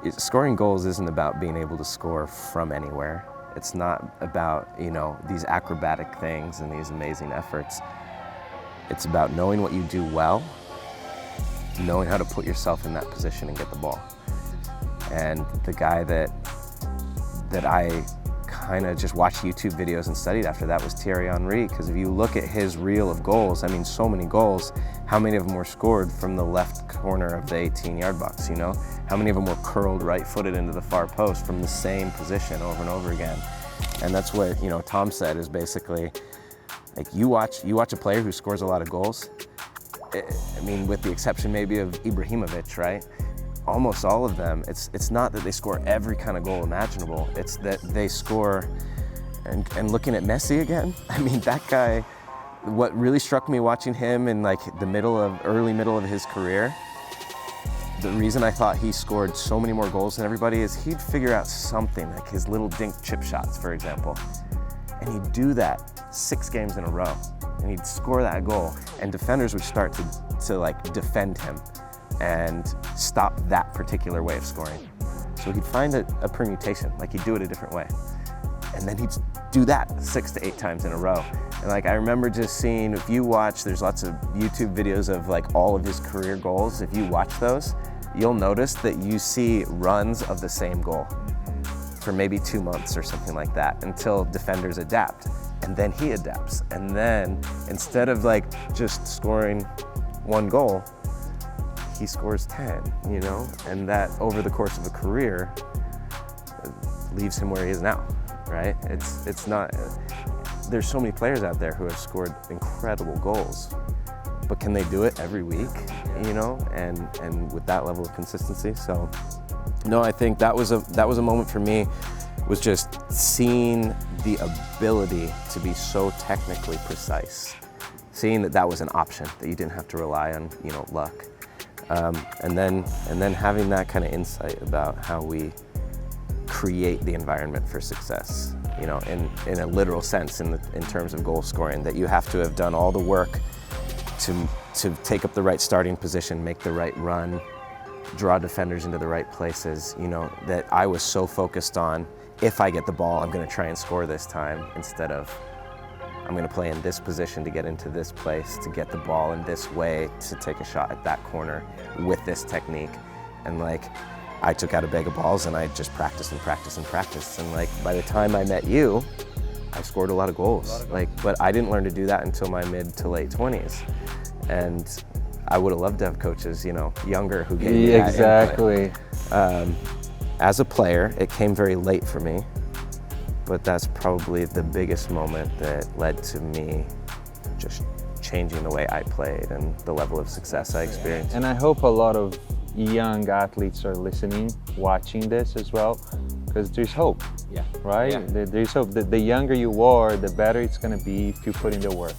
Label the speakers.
Speaker 1: Scoring goals isn't about being able to score from anywhere. It's not about, these acrobatic things and these amazing efforts. It's about knowing what you do well, knowing how to put yourself in that position and get the ball. And the guy that I kind of just watched YouTube videos and studied after that was Thierry Henry, because if you look at his reel of goals, I mean, so many goals, how many of them were scored from the left corner of the 18-yard box, How many of them were curled right-footed into the far post from the same position over and over again? And that's what, Tom said is basically, like, you watch a player who scores a lot of goals, I mean, with the exception maybe of Ibrahimovic, right? Almost all of them, it's not that they score every kind of goal imaginable, it's that they score, and looking at Messi again, I mean, that guy, what really struck me watching him in like the early middle of his career, the reason I thought he scored so many more goals than everybody is he'd figure out something, like his little dink chip shots, for example, and he'd do that 6 games in a row, and he'd score that goal, and defenders would start to like defend him and stop that particular way of scoring. So he'd find a permutation, like he'd do it a different way. And then he'd do that 6 to 8 times in a row. And like, I remember just seeing, if you watch, there's lots of YouTube videos of like all of his career goals. If you watch those, you'll notice that you see runs of the same goal for maybe 2 months or something like that until defenders adapt. And then he adapts. And then instead of like just scoring 1 goal, he scores 10, and that over the course of a career leaves him where he is now, right? It's not, there's so many players out there who have scored incredible goals, but can they do it every week, and with that level of consistency? So, no, I think that was a moment for me, was just seeing the ability to be so technically precise, seeing that was an option, that you didn't have to rely on, luck. And then having that kind of insight about how we create the environment for success, in a literal sense, in terms of goal scoring, that you have to have done all the work to take up the right starting position, make the right run, draw defenders into the right places, that I was so focused on, if I get the ball, I'm going to try and score this time, instead of I'm going to play in this position to get into this place, to get the ball in this way, to take a shot at that corner with this technique. And like, I took out a bag of balls and I just practiced and practiced and practiced. And like, by the time I met you, I scored a lot of goals. But I didn't learn to do that until my mid to late 20s. And I would have loved to have coaches, younger, who gave me that
Speaker 2: exactly.
Speaker 1: As a player, it came very late for me. But that's probably the biggest moment that led to me just changing the way I played and the level of success I experienced.
Speaker 2: And I hope a lot of young athletes are listening, watching this as well, because there's hope, right? Yeah. There's hope. The younger you are, the better it's going to be if you put in the work.